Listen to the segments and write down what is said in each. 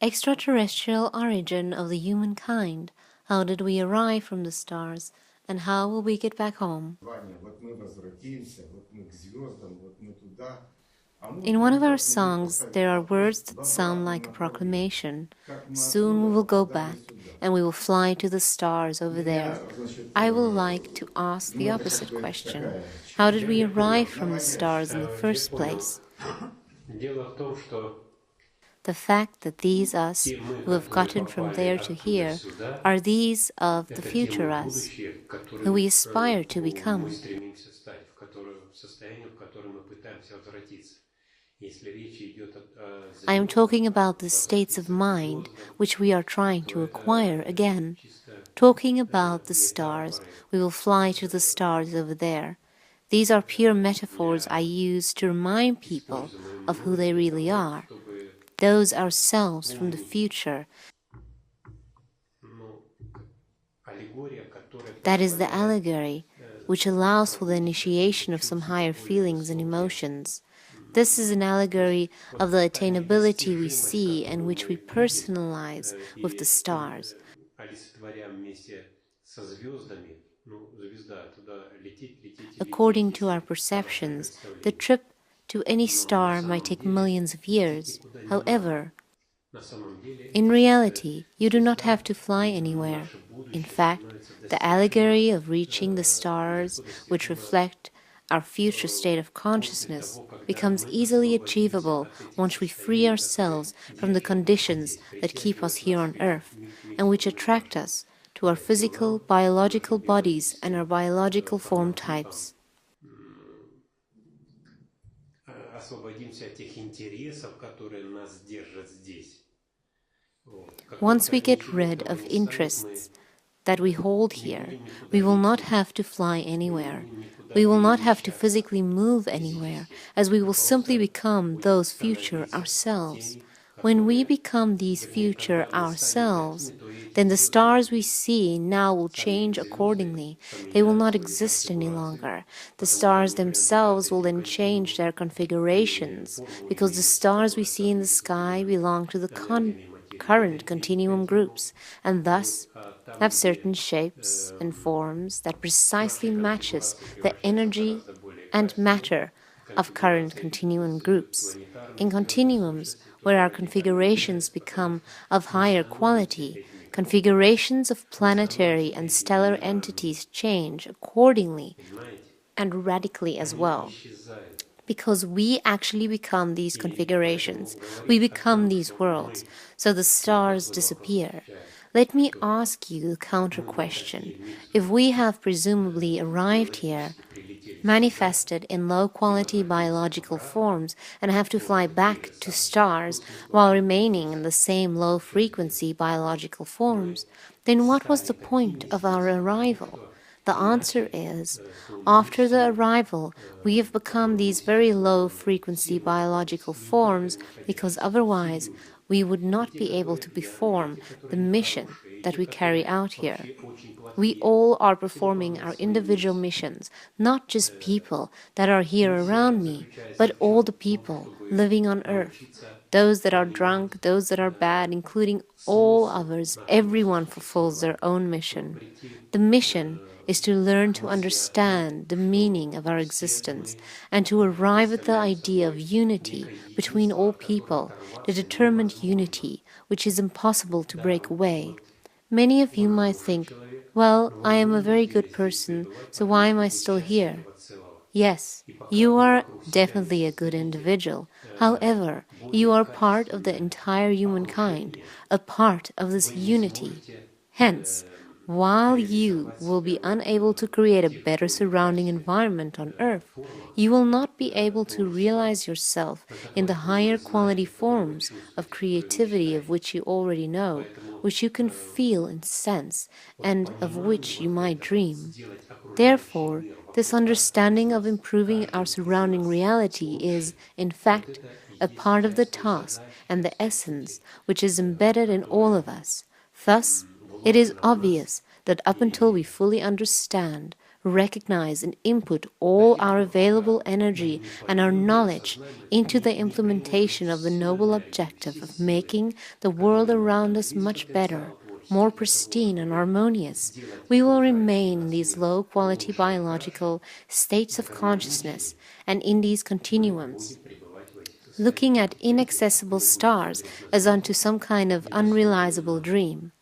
Extraterrestrial origin of the humankind. How did we arrive from the stars, and how will we get back home? In one of our songs, there are words that sound like a proclamation. Soon we will go back, and we will fly to the stars over there. I would like to ask the opposite question. How did we arrive from the stars in the first place? The fact that these us who have gotten from there to here are these of the future us, who we aspire to become. I am talking about the states of mind which we are trying to acquire again. Talking about the stars, we will fly to the stars over there. These are pure metaphors I use to remind people of who they really are. Those ourselves from the future. That is the allegory, which allows for the initiation of some higher feelings and emotions. This is an allegory of the attainability we see and which we personalize with the stars. According to our perceptions, the trip to any star might take millions of years. However, in reality, you do not have to fly anywhere. In fact, the allegory of reaching the stars, which reflect our future state of consciousness, becomes easily achievable once we free ourselves from the conditions that keep us here on Earth and which attract us to our physical, biological bodies and our biological form types. Once we get rid of interests that we hold here, we will not have to fly anywhere. We will not have to physically move anywhere, as we will simply become those future ourselves. When we become these future ourselves, then the stars we see now will change accordingly. They will not exist any longer. The stars themselves will then change their configurations, because the stars we see in the sky belong to the current continuum groups, and thus have certain shapes and forms that precisely matches the energy and matter of current continuum groups. In continuums, where our configurations become of higher quality, configurations of planetary and stellar entities change accordingly and radically as well. Because we actually become these configurations, we become these worlds, so the stars disappear. Let me ask you the counter question. If we have presumably arrived here, manifested in low-quality biological forms, and have to fly back to stars while remaining in the same low-frequency biological forms, then what was the point of our arrival? The answer is, after the arrival, we have become these very low-frequency biological forms because otherwise we would not be able to perform the mission that we carry out here. We all are performing our individual missions, not just people that are here around me, but all the people living on Earth. Those that are drunk, those that are bad, including all others, everyone fulfills their own mission. The mission is to learn to understand the meaning of our existence and to arrive at the idea of unity between all people, the determined unity which is impossible to break away. Many of you might think, well, I am a very good person, so why am I still here? Yes, you are definitely a good individual. However, you are part of the entire humankind, a part of this unity. Hence, while you will be unable to create a better surrounding environment on Earth, you will not be able to realize yourself in the higher quality forms of creativity of which you already know, which you can feel and sense, and of which you might dream. Therefore, this understanding of improving our surrounding reality is, in fact, a part of the task and the essence which is embedded in all of us. Thus, it is obvious that up until we fully understand, recognize and input all our available energy and our knowledge into the implementation of the noble objective of making the world around us much better, more pristine and harmonious, we will remain in these low-quality biological states of consciousness and in these continuums, looking at inaccessible stars as unto some kind of unrealizable dream.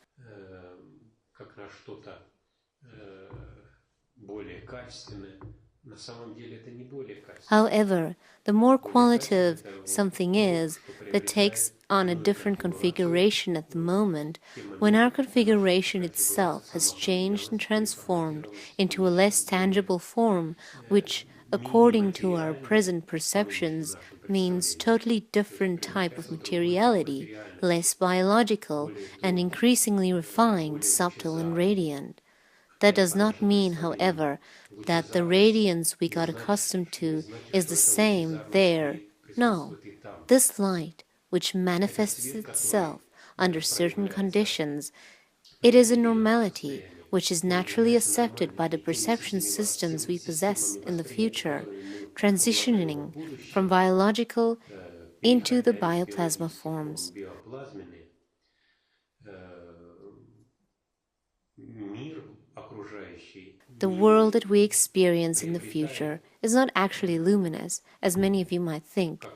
However, the more qualitative something is that takes on a different configuration at the moment, when our configuration itself has changed and transformed into a less tangible form, which, according to our present perceptions, means totally different type of materiality, less biological, and increasingly refined, subtle, and radiant. That does not mean, however, that the radiance we got accustomed to is the same there. No. This light, which manifests itself under certain conditions, it is a normality which is naturally accepted by the perception systems we possess in the future, transitioning from biological into the bioplasma forms. The world that we experience in the future is not actually luminous, as many of you might think.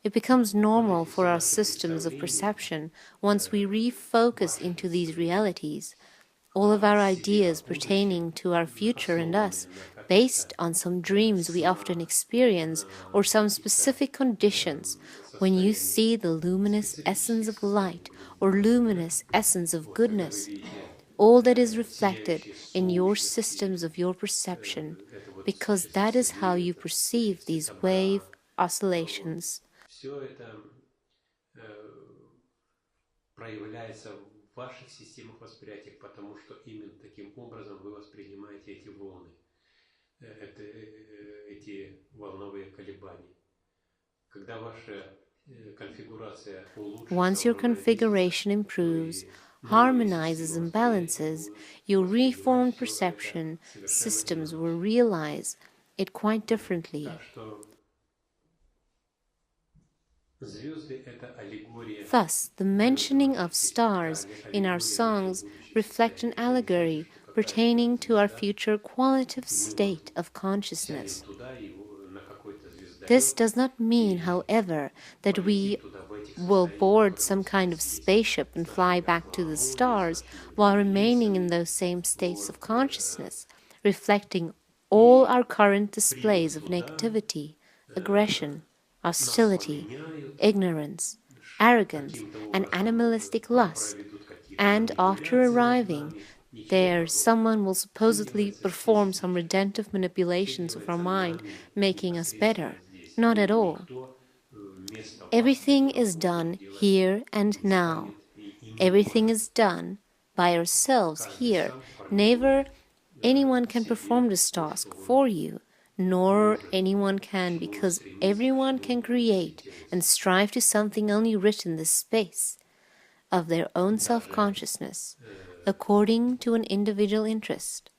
It becomes normal for our systems of perception once we refocus into these realities. All of our ideas pertaining to our future and us, based on some dreams we often experience or some specific conditions, when you see the luminous essence of light or luminous essence of goodness, all that is reflected in your systems of your perception, because that is how you perceive these wave oscillations. Проявляется в ваших системах восприятия, потому что именно таким образом вы воспринимаете эти волны, эти волновые колебания. Когда ваша конфигурация улучшится, once your configuration improves, harmonizes and balances, your reformed perception systems will realize it quite differently. Thus, the mentioning of stars in our songs reflect an allegory pertaining to our future qualitative state of consciousness. This does not mean, however, that we will board some kind of spaceship and fly back to the stars while remaining in those same states of consciousness, reflecting all our current displays of negativity, aggression, hostility, ignorance, arrogance, and animalistic lust, and after arriving there, someone will supposedly perform some redemptive manipulations of our mind, making us better. Not at all. Everything is done here and now. Everything is done by ourselves here. Never anyone can perform this task for you, nor anyone can, because everyone can create and strive to something only written in this space of their own self-consciousness, according to an individual interest.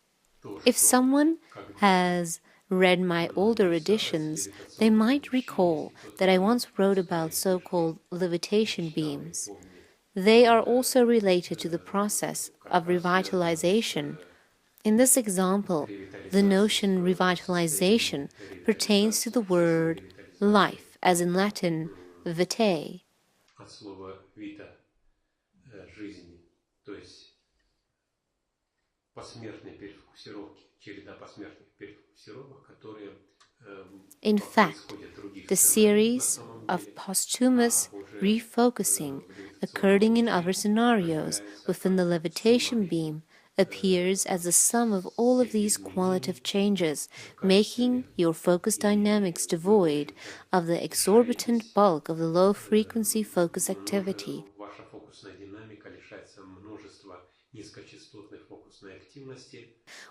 If someone has read my older editions, they might recall that I once wrote about so-called levitation beams. They are also related to the process of revitalization. In this example, the notion revitalization pertains to the word life, as in Latin, vitae. In fact, the series of posthumous refocusing occurring in other scenarios within the levitation beam appears as the sum of all of these qualitative changes, making your focus dynamics devoid of the exorbitant bulk of the low-frequency focus activity.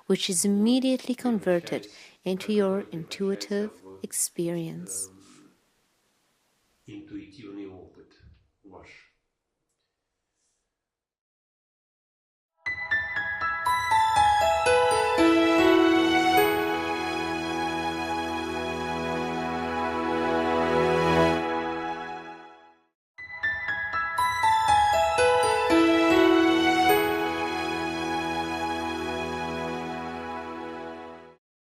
which is immediately converted into your intuitive experience. интуитивный опыт ваш.